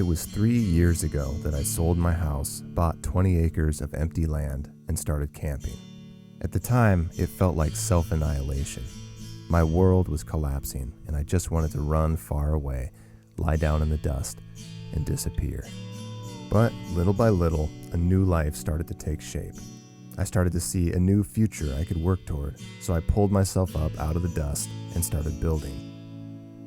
It was 3 years ago that I sold my house, bought 20 acres of empty land, and started camping. At the time, it felt like self-annihilation. My world was collapsing, and I just wanted to run far away, lie down in the dust, and disappear. But little by little, a new life started to take shape. I started to see a new future I could work toward, so I pulled myself up out of the dust and started building.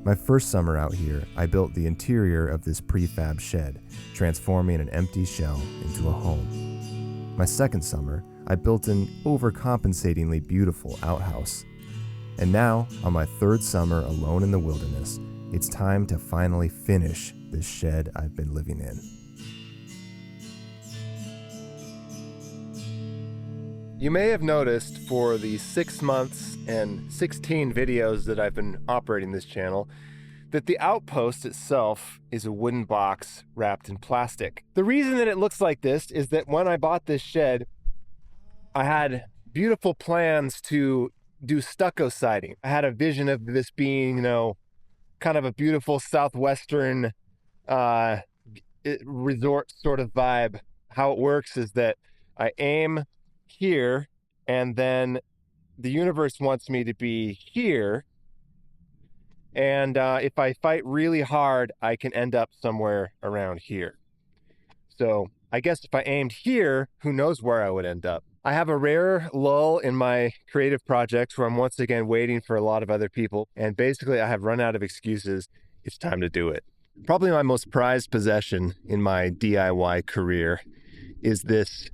My first summer out here, I built the interior of this prefab shed, transforming an empty shell into a home. My second summer, I built an overcompensatingly beautiful outhouse. And now, on my third summer alone in the wilderness, it's time to finally finish this shed I've been living in. You may have noticed for the 6 months and 16 videos that I've been operating this channel that the outpost itself is a wooden box wrapped in plastic. The reason that it looks like this is that when I bought this shed, I had beautiful plans to do stucco siding. I had a vision of this being, kind of a beautiful southwestern resort sort of vibe. How it works is that I aim here, and then the universe wants me to be here, and if I fight really hard, I can end up somewhere around here. So I guess if I aimed here, who knows where I would end up. I have a rare lull in my creative projects where I'm once again waiting for a lot of other people, and basically I have run out of excuses. It's time to do it. Probably my most prized possession in my DIY career is this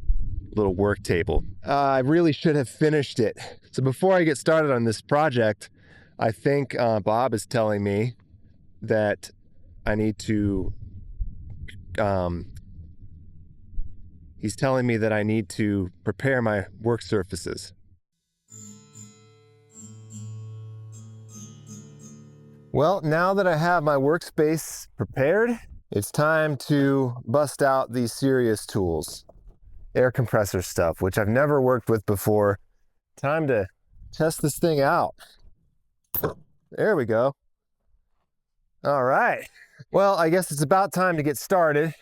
little work table. I really should have finished it. So before I get started on this project, I think Bob is telling me that I need to, he's telling me that I need to prepare my work surfaces. Well, now that I have my workspace prepared, it's time to bust out these serious tools. Air compressor stuff, which I've never worked with before. Time to test this thing out. There we go. All right. Well, I guess it's about time to get started.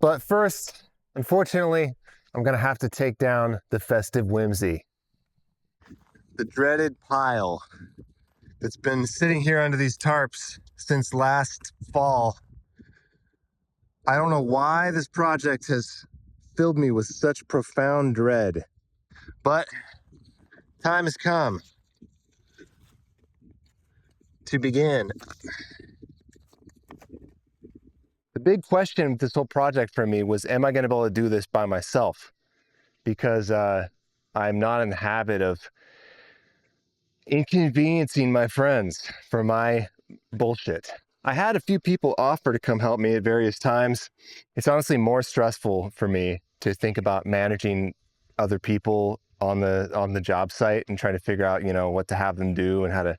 But first, unfortunately, I'm gonna have to take down the festive whimsy. The dreaded pile that's been sitting here under these tarps since last fall. I don't know why this project has filled me with such profound dread, but time has come to begin. The big question with this whole project for me was, am I going to be able to do this by myself? Because I'm not in the habit of inconveniencing my friends for my bullshit. I had a few people offer to come help me at various times. It's honestly more stressful for me to think about managing other people on the job site and trying to figure out, what to have them do and how to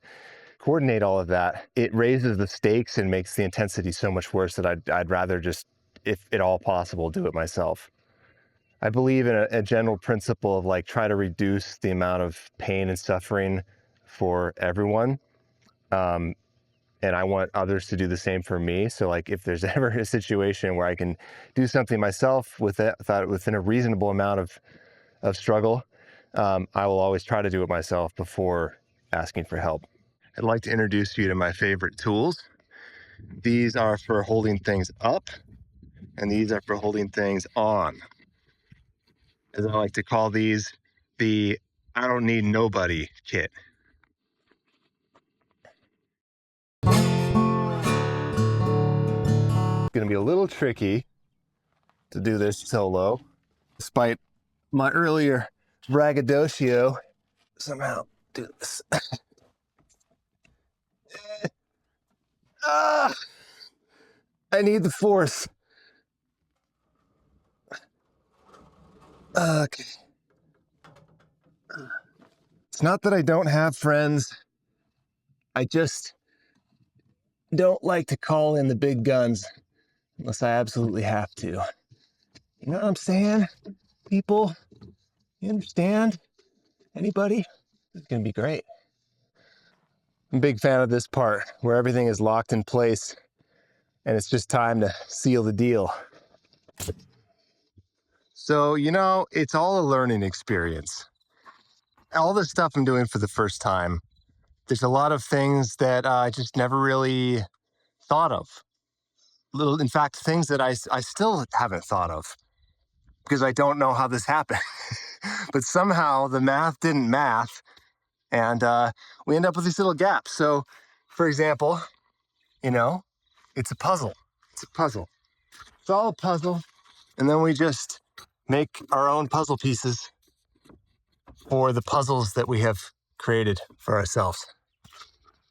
coordinate all of that. It raises the stakes and makes the intensity so much worse that I'd rather just, if at all possible, do it myself. I believe in a general principle of try to reduce the amount of pain and suffering for everyone. And I want others to do the same for me. So if there's ever a situation where I can do something myself within a reasonable amount of struggle, I will always try to do it myself before asking for help. I'd like to introduce you to my favorite tools. These are for holding things up, and these are for holding things on. As I like to call these, the I don't need nobody kit. Going to be a little tricky to do this solo, despite my earlier braggadocio. Somehow do this. I need the force. Okay. It's not that I don't have friends. I just don't like to call in the big guns unless I absolutely have to. You know what I'm saying? People, you understand? Anybody? It's gonna be great. I'm a big fan of this part where everything is locked in place and it's just time to seal the deal. So, you know, it's all a learning experience. All this stuff I'm doing for the first time, there's a lot of things that I just never really thought of. In fact, things that I still haven't thought of because I don't know how this happened. But somehow the math didn't math, and we end up with these little gaps. So, for example, you know, it's a puzzle. It's a puzzle. It's all a puzzle. And then we just make our own puzzle pieces for the puzzles that we have created for ourselves.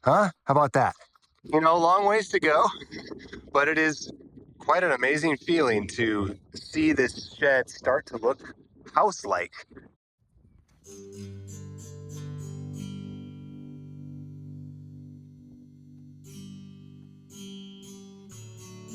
Huh? How about that? You know, long ways to go, but it is quite an amazing feeling to see this shed start to look house-like.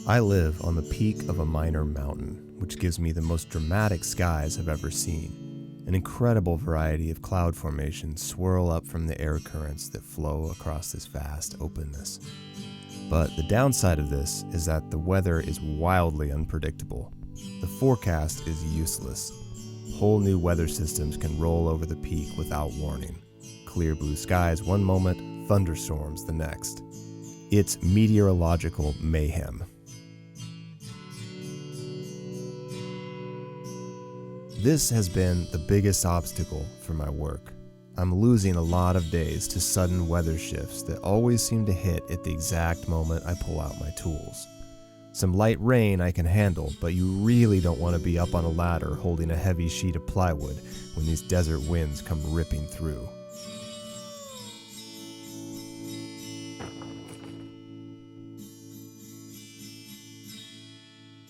I live on the peak of a minor mountain, which gives me the most dramatic skies I've ever seen. An incredible variety of cloud formations swirl up from the air currents that flow across this vast openness. But the downside of this is that the weather is wildly unpredictable. The forecast is useless. Whole new weather systems can roll over the peak without warning. Clear blue skies one moment, thunderstorms the next. It's meteorological mayhem. This has been the biggest obstacle for my work. I'm losing a lot of days to sudden weather shifts that always seem to hit at the exact moment I pull out my tools. Some light rain I can handle, but you really don't want to be up on a ladder holding a heavy sheet of plywood when these desert winds come ripping through.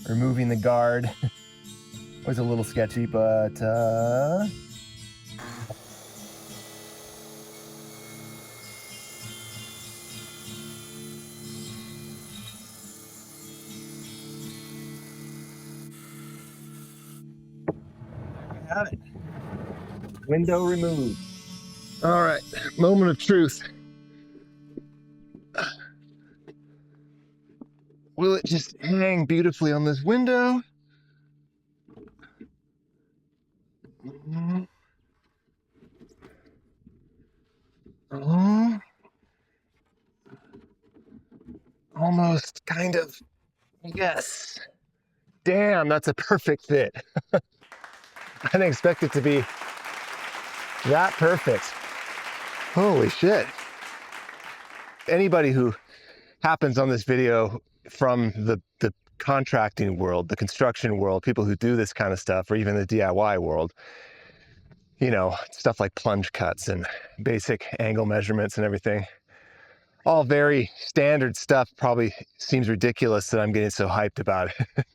Removing the guard was a little sketchy, but have it. Window removed. All right, moment of truth. Will it just hang beautifully on this window? Oh, almost, kind of. Yes. Damn, that's a perfect fit. I didn't expect it to be that perfect. Holy shit. Anybody who happens on this video from the contracting world, the construction world, people who do this kind of stuff, or even the DIY world, you know, stuff like plunge cuts and basic angle measurements and everything, all very standard stuff, probably seems ridiculous that I'm getting so hyped about it.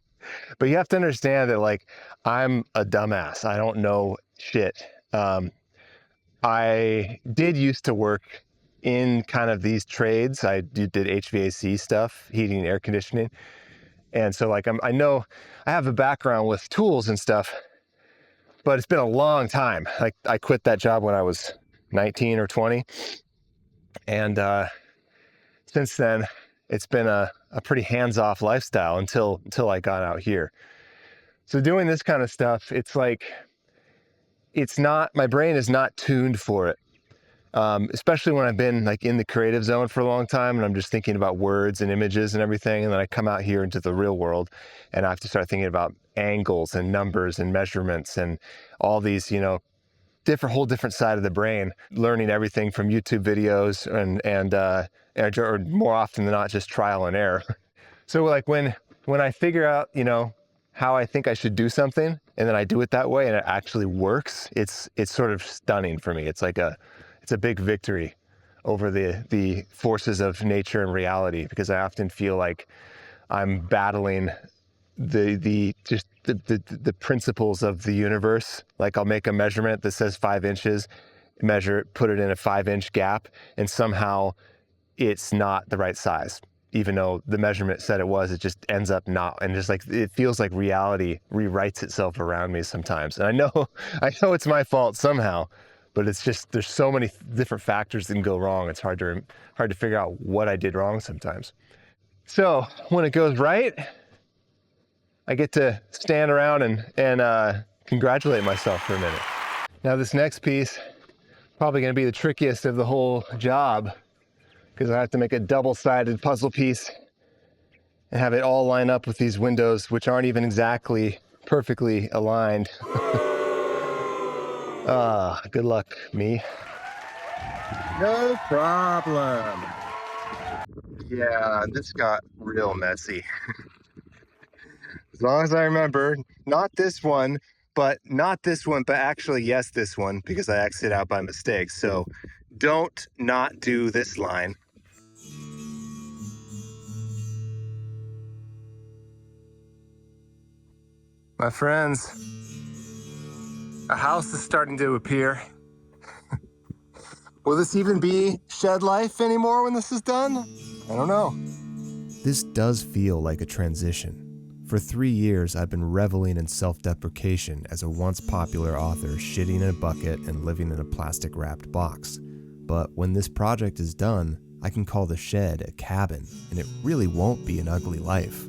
But you have to understand that, like, I'm a dumbass. I don't know shit. I did used to work in kind of these trades. I did HVAC stuff, heating and air conditioning. And so, like, I know I have a background with tools and stuff, but it's been a long time. Like, I quit that job when I was 19 or 20. And since then, it's been a pretty hands-off lifestyle until I got out here. So doing this kind of stuff, it's like, it's not, my brain is not tuned for it. Especially when I've been like in the creative zone for a long time and I'm just thinking about words and images and everything. And then I come out here into the real world and I have to start thinking about angles and numbers and measurements and all these, you know, whole different side of the brain, learning everything from YouTube videos or more often than not, just trial and error. So like when I figure out, you know, how I think I should do something and then I do it that way and it actually works, it's sort of stunning for me. It's like it's a big victory over the forces of nature and reality, because I often feel like I'm battling the principles of the universe. Like, I'll make a measurement that says 5 inches, measure it, put it in a 5-inch gap, and somehow it's not the right size. Even though the measurement said it was, it just ends up not. And just like, it feels like reality rewrites itself around me sometimes. And I know it's my fault somehow, but it's just, there's so many different factors that can go wrong. It's hard to figure out what I did wrong sometimes. So when it goes right, I get to stand around and congratulate myself for a minute. Now this next piece, probably gonna be the trickiest of the whole job because I have to make a double-sided puzzle piece and have it all line up with these windows, which aren't even exactly perfectly aligned. Good luck, me. No problem. Yeah, this got real messy. As long as I remember, not this one, but actually, yes, this one, because I exited out by mistake. So don't not do this line. My friends, a house is starting to appear. Will this even be shed life anymore when this is done? I don't know. This does feel like a transition. For 3 years, I've been reveling in self-deprecation as a once popular author shitting in a bucket and living in a plastic-wrapped box. But when this project is done, I can call the shed a cabin, and it really won't be an ugly life.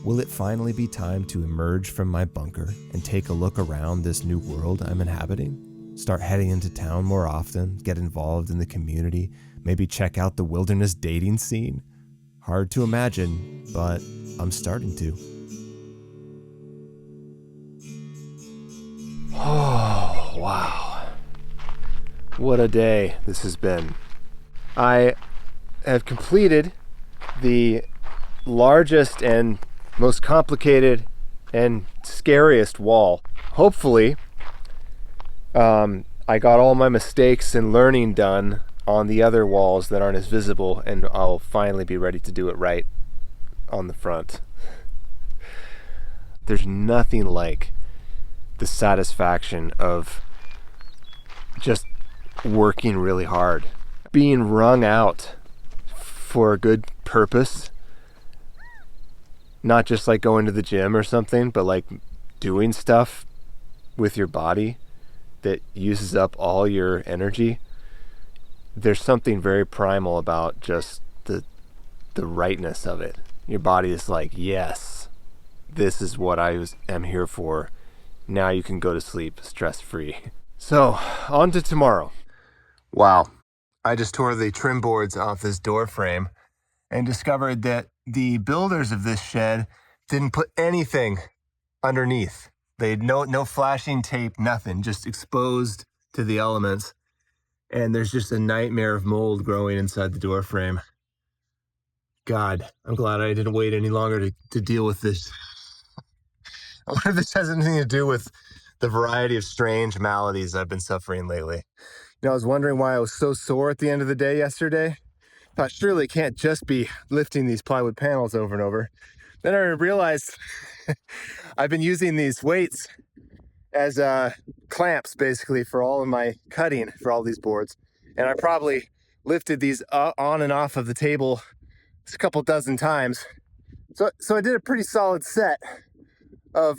Will it finally be time to emerge from my bunker and take a look around this new world I'm inhabiting? Start heading into town more often, get involved in the community, maybe check out the wilderness dating scene? Hard to imagine, but I'm starting to. Oh, wow. What a day this has been. I have completed the largest and most complicated and scariest wall. Hopefully, I got all my mistakes and learning done on the other walls that aren't as visible, and I'll finally be ready to do it right on the front. There's nothing like the satisfaction of just working really hard, being wrung out for a good purpose, not just like going to the gym or something, but like doing stuff with your body that uses up all your energy. There's something very primal about just the rightness of it. Your body is like, yes, this is what am here for. Now you can go to sleep stress-free. So, on to tomorrow. Wow. I just tore the trim boards off this door frame and discovered that the builders of this shed didn't put anything underneath. They had no flashing tape, nothing, just exposed to the elements. And there's just a nightmare of mold growing inside the door frame. God, I'm glad I didn't wait any longer to deal with this. I wonder if this has anything to do with the variety of strange maladies I've been suffering lately. You know, I was wondering why I was so sore at the end of the day yesterday. Thought surely it can't just be lifting these plywood panels over and over. Then I realized I've been using these weights as clamps basically for all of my cutting for all these boards. And I probably lifted these on and off of the table a couple dozen times. So I did a pretty solid set of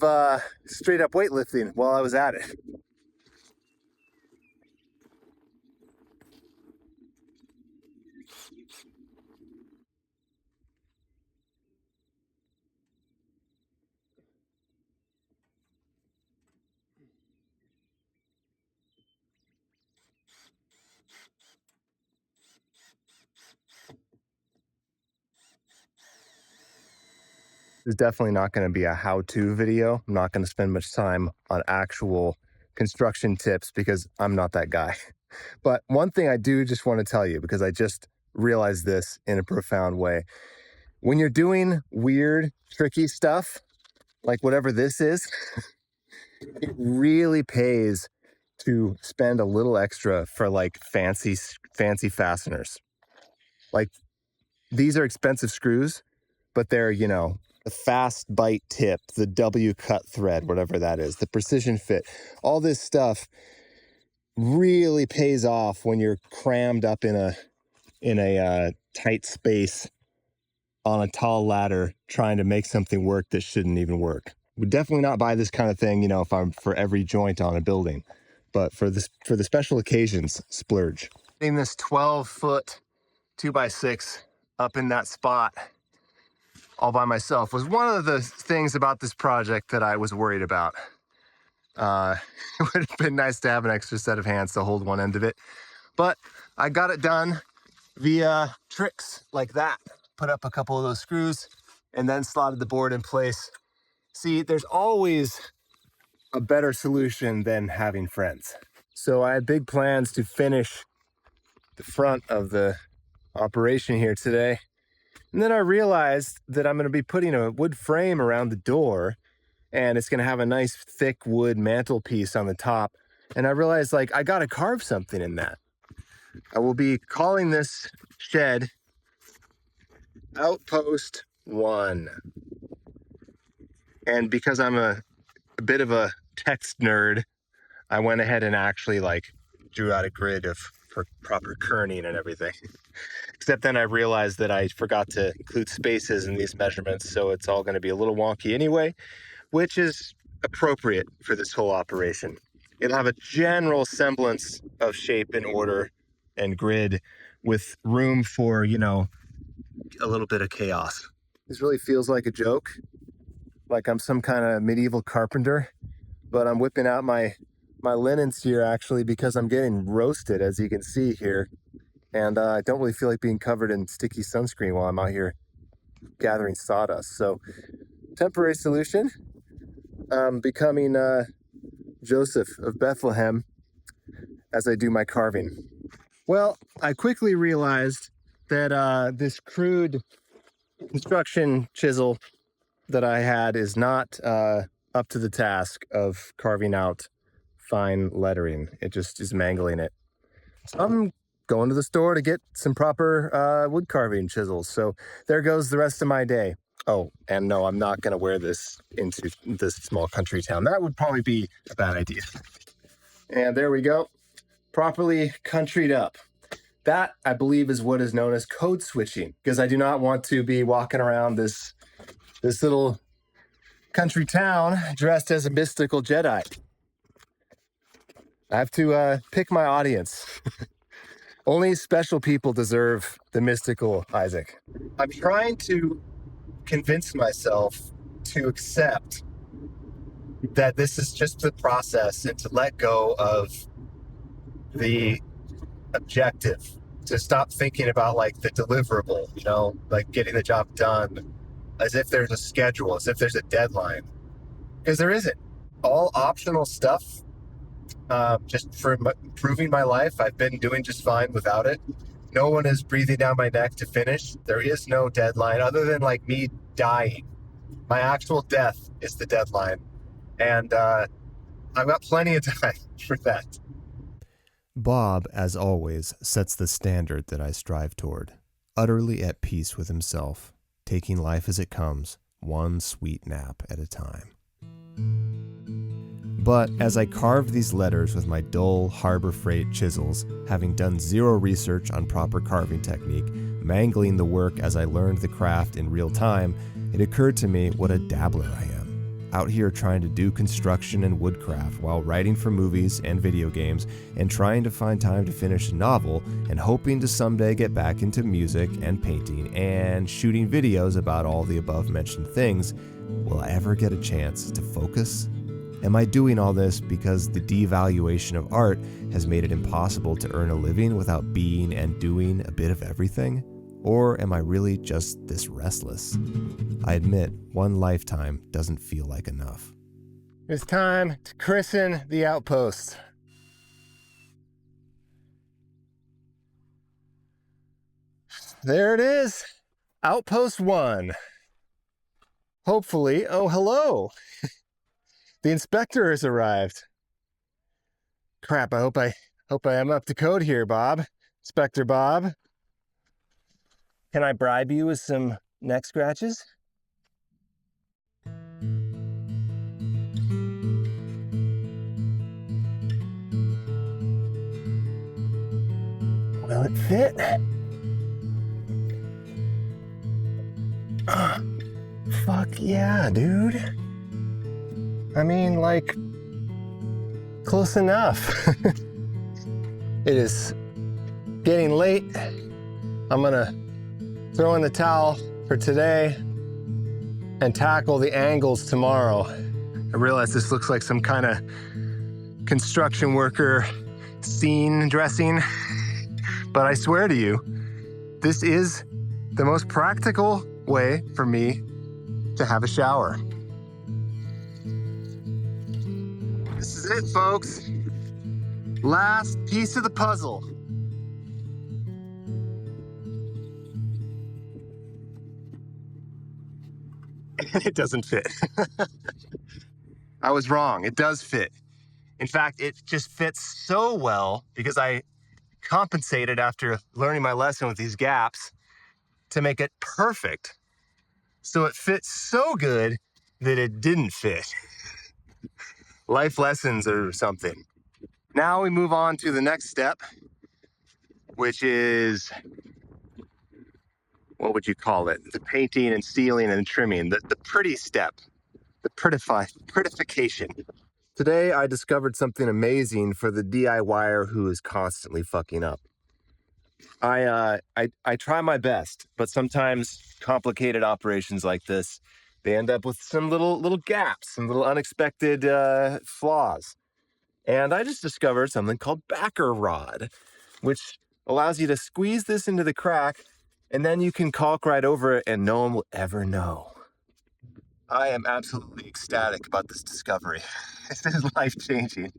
straight up weightlifting while I was at it. This is definitely not going to be a how-to video. I'm not going to spend much time on actual construction tips because I'm not that guy. But one thing I do just want to tell you, because I just realized this in a profound way. When you're doing weird, tricky stuff, like whatever this is, it really pays to spend a little extra for like fancy fasteners. Like these are expensive screws, but they're, you know, the fast bite tip, the W cut thread, whatever that is, the precision fit, all this stuff really pays off when you're crammed up in a tight space on a tall ladder trying to make something work that shouldn't even work. Would definitely not buy this kind of thing, you know, if I'm for every joint on a building, but for the special occasions, splurge. In this 12-foot 2x6 up in that spot all by myself was one of the things about this project that I was worried about. It would have been nice to have an extra set of hands to hold one end of it, but I got it done via tricks like that. Put up a couple of those screws and then slotted the board in place. See, there's always a better solution than having friends. So I had big plans to finish the front of the operation here today. And then I realized that I'm going to be putting a wood frame around the door, and it's going to have a nice thick wood mantelpiece on the top. And I realized, like, I got to carve something in that. I will be calling this shed Outpost 1. And because I'm a bit of a text nerd, I went ahead and actually drew out a grid of proper kerning and everything. Except then I realized that I forgot to include spaces in these measurements, so it's all going to be a little wonky anyway, which is appropriate for this whole operation. It'll have a general semblance of shape and order and grid with room for, a little bit of chaos. This really feels like a joke, like I'm some kind of medieval carpenter, but I'm whipping out my linens here actually because I'm getting roasted, as you can see here. And I don't really feel like being covered in sticky sunscreen while I'm out here gathering sawdust. So, temporary solution, becoming Joseph of Bethlehem as I do my carving. Well, I quickly realized that this crude construction chisel that I had is not up to the task of carving out fine lettering. It just is mangling it. So I'm going to the store to get some proper wood carving chisels. So there goes the rest of my day. Oh, and no, I'm not going to wear this into this small country town. That would probably be a bad idea. And there we go. Properly countryed up. That, I believe, is what is known as code switching, because I do not want to be walking around this little country town dressed as a mystical Jedi. I have to pick my audience. Only special people deserve the mystical Isaac. I'm trying to convince myself to accept that this is just the process and to let go of the objective, to stop thinking about the deliverable, getting the job done as if there's a schedule, as if there's a deadline, because there isn't. All optional stuff, just for improving my life. I've been doing just fine without it. No one is breathing down my neck to finish. There is no deadline other than me dying. My actual death is the deadline. And I've got plenty of time for that. Bob, as always, sets the standard that I strive toward, utterly at peace with himself, taking life as it comes, one sweet nap at a time. But as I carved these letters with my dull Harbor Freight chisels, having done zero research on proper carving technique, mangling the work as I learned the craft in real time, it occurred to me what a dabbler I am. Out here trying to do construction and woodcraft while writing for movies and video games and trying to find time to finish a novel and hoping to someday get back into music and painting and shooting videos about all the above mentioned things. Will I ever get a chance to focus? Am I doing all this because the devaluation of art has made it impossible to earn a living without being and doing a bit of everything? Or am I really just this restless? I admit, one lifetime doesn't feel like enough. It's time to christen the outpost. There it is. Outpost 1. Hopefully, oh, hello. The inspector has arrived. Crap, I hope I am up to code here, Bob. Inspector Bob. Can I bribe you with some neck scratches? Will it fit? Fuck yeah, dude. I mean, close enough. It is getting late. I'm gonna throw in the towel for today and tackle the angles tomorrow. I realize this looks like some kind of construction worker scene dressing, but I swear to you, this is the most practical way for me to have a shower. This is it, folks. Last piece of the puzzle. It doesn't fit. I was wrong. It does fit. In fact, it just fits so well because I compensated after learning my lesson with these gaps to make it perfect. So it fits so good that it didn't fit. Life lessons or something. Now we move on to the next step, which is, what would you call it? The painting and sealing and trimming, the pretty step, the prettification. Today I discovered something amazing for the DIYer who is constantly fucking up. I try my best, but sometimes complicated operations like this, they end up with some little gaps, some little unexpected flaws. And I just discovered something called backer rod, which allows you to squeeze this into the crack, and then you can caulk right over it and no one will ever know. I am absolutely ecstatic about this discovery. This is life-changing.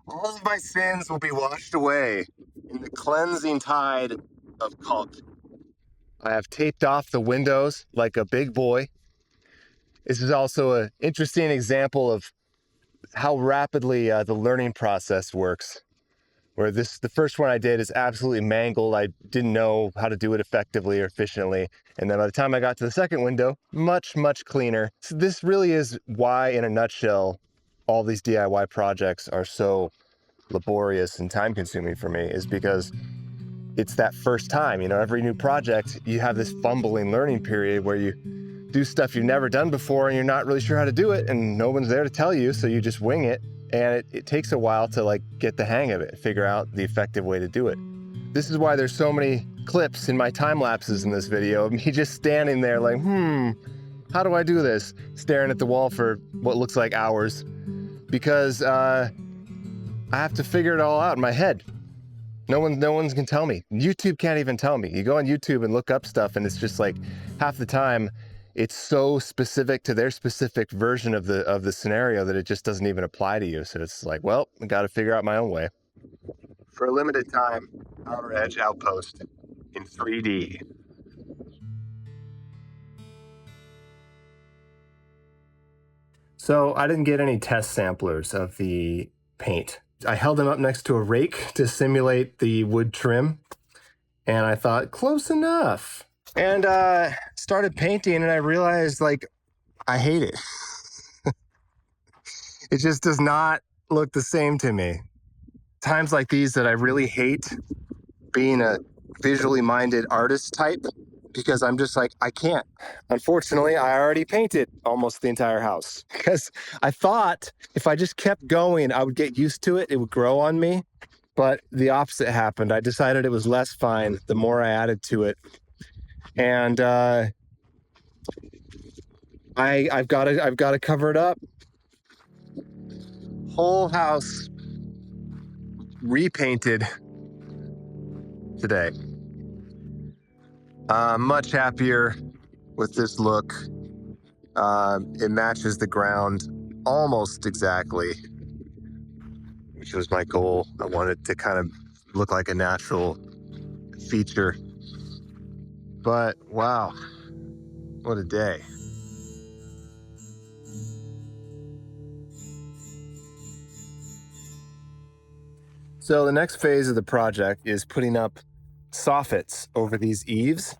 All of my sins will be washed away in the cleansing tide of caulk. I have taped off the windows like a big boy. This is also an interesting example of how rapidly the learning process works. Where the first one I did is absolutely mangled. I didn't know how to do it effectively or efficiently. And then by the time I got to the second window, much cleaner. So this really is why, in a nutshell, all these DIY projects are so laborious and time consuming for me, is because it's that first time. Every new project, you have this fumbling learning period where you do stuff you've never done before and you're not really sure how to do it and no one's there to tell you, so you just wing it. And it takes a while to get the hang of it, figure out the effective way to do it. This is why there's so many clips in my time lapses in this video of me just standing there like, how do I do this? Staring at the wall for what looks like hours, because I have to figure it all out in my head. No one's can tell me. YouTube can't even tell me. You go on YouTube and look up stuff and it's just like half the time it's so specific to their specific version of the scenario that it just doesn't even apply to you. So it's like, well, I got to figure out my own way. For a limited time, Outer Edge Outpost in 3D. So I didn't get any test samplers of the paint. I held them up next to a rake to simulate the wood trim, and I thought, close enough. And started painting, and I realized, I hate it. It just does not look the same to me. Times like these that I really hate being a visually minded artist type, because I'm just like, I can't. Unfortunately, I already painted almost the entire house because I thought if I just kept going, I would get used to it. It would grow on me. But the opposite happened. I decided it was less fine the more I added to it. And I've got to cover it up. Whole house repainted today. Much happier with this look. It matches the ground almost exactly, which was my goal. I wanted to kind of look like a natural feature. But wow, what a day. So the next phase of the project is putting up soffits over these eaves,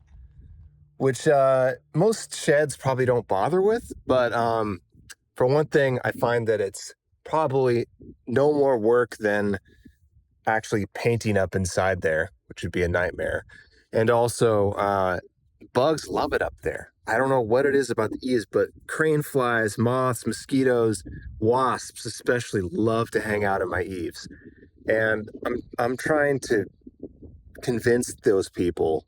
which most sheds probably don't bother with. But for one thing, I find that it's probably no more work than actually painting up inside there, which would be a nightmare. And also, bugs love it up there. I don't know what it is about the eaves, but crane flies, moths, mosquitoes, wasps especially love to hang out at my eaves. And I'm trying to convince those people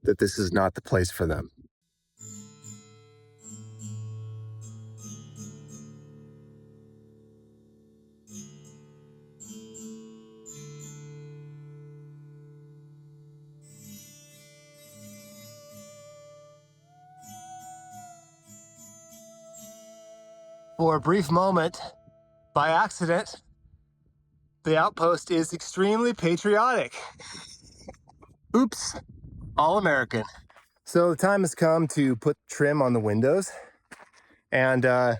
that this is not the place for them. For a brief moment, by accident, the outpost is extremely patriotic. Oops, all American. So the time has come to put trim on the windows, and I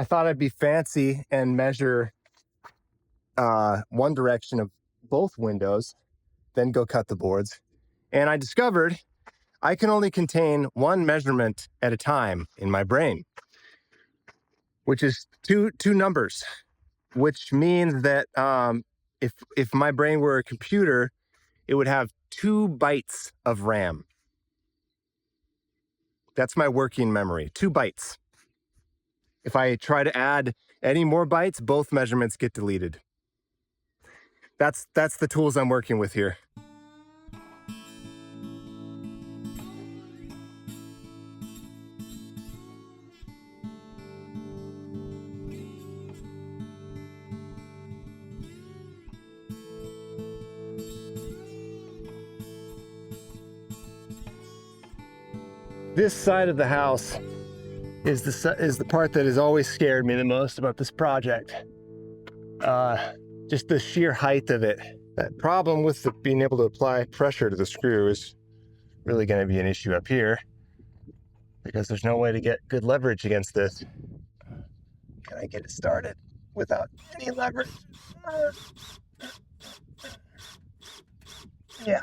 thought I'd be fancy and measure one direction of both windows, then go cut the boards. And I discovered I can only contain one measurement at a time in my brain, which is two numbers, which means that if my brain were a computer, it would have 2 bytes of RAM. That's my working memory, 2 bytes. If I try to add any more bytes, both measurements get deleted. That's the tools I'm working with here. This side of the house is the part that has always scared me the most about this project. Just the sheer height of it. That problem with being able to apply pressure to the screw is really going to be an issue up here, because there's no way to get good leverage against this. Can I get it started without any leverage? Yeah.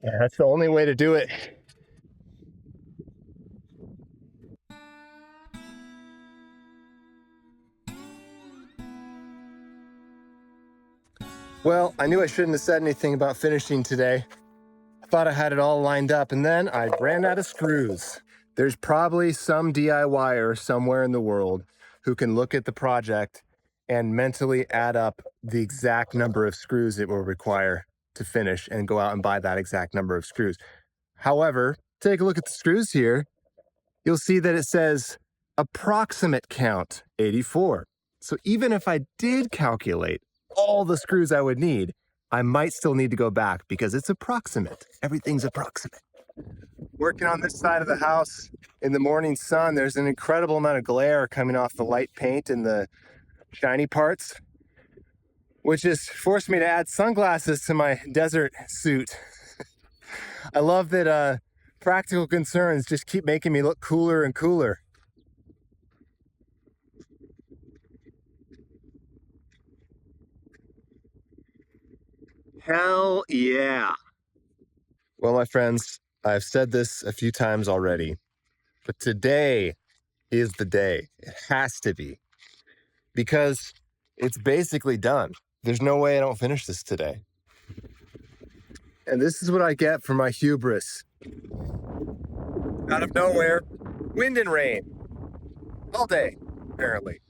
Yeah, that's the only way to do it. Well, I knew I shouldn't have said anything about finishing today. I thought I had it all lined up, and then I ran out of screws. There's probably some DIYer somewhere in the world who can look at the project and mentally add up the exact number of screws it will require to finish and go out and buy that exact number of screws. However, take a look at the screws here. You'll see that it says approximate count 84. So even if I did calculate all the screws I would need, I might still need to go back because it's approximate. Everything's approximate. Working on this side of the house in the morning sun, there's an incredible amount of glare coming off the light paint and the shiny parts, which has forced me to add sunglasses to my desert suit. I love that practical concerns just keep making me look cooler and cooler. Hell yeah. Well, my friends, I've said this a few times already, but today is the day. It has to be, because it's basically done. There's no way I don't finish this today. And this is what I get for my hubris. Out of nowhere, wind and rain. All day, apparently.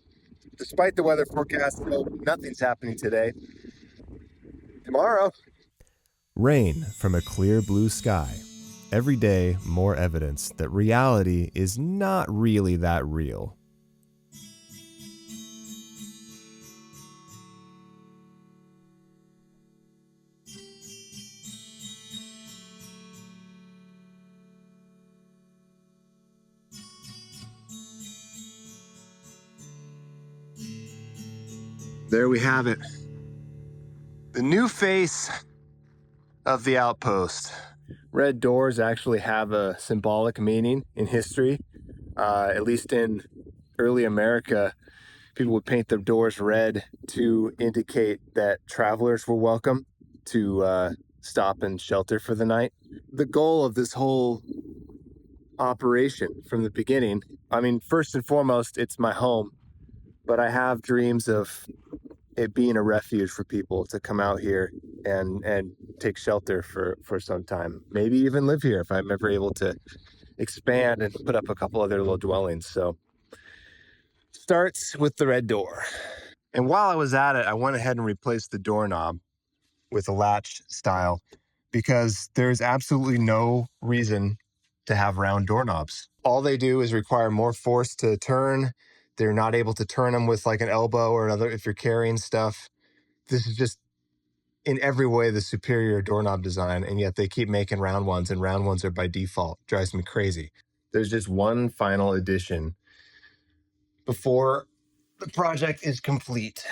Despite the weather forecast, nothing's happening today. Tomorrow. Rain from a clear blue sky. Every day, more evidence that reality is not really that real. There we have it. The new face of the outpost. Red doors actually have a symbolic meaning in history. At least in early America, people would paint their doors red to indicate that travelers were welcome to stop and shelter for the night. The goal of this whole operation from the beginning, I mean, first and foremost, it's my home, but I have dreams of it being a refuge for people to come out here and take shelter for some time. Maybe even live here if I'm ever able to expand and put up a couple other little dwellings. So starts with the red door. And while I was at it, I went ahead and replaced the doorknob with a latch style because there's absolutely no reason to have round doorknobs. All they do is require more force to turn. They're not able to turn them with like an elbow or another if you're carrying stuff. This is just in every way the superior doorknob design, and yet they keep making round ones, and round ones are by default. Drives me crazy. There's just one final addition before the project is complete.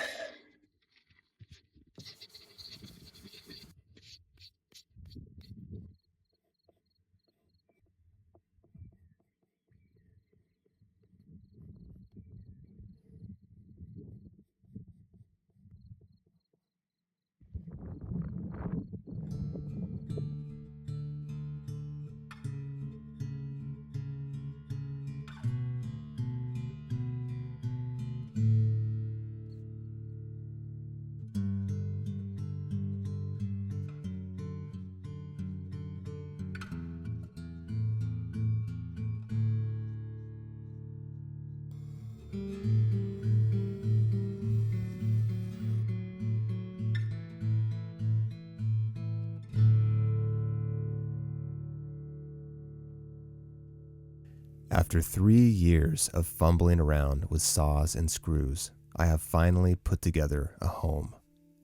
After 3 years of fumbling around with saws and screws, I have finally put together a home,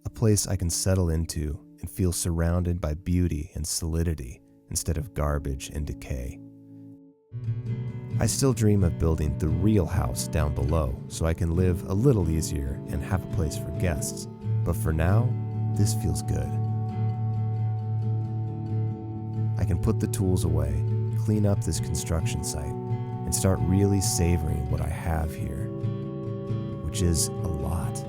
a place I can settle into and feel surrounded by beauty and solidity instead of garbage and decay. I still dream of building the real house down below so I can live a little easier and have a place for guests, but for now, this feels good. I can put the tools away, clean up this construction site, and start really savoring what I have here, which is a lot.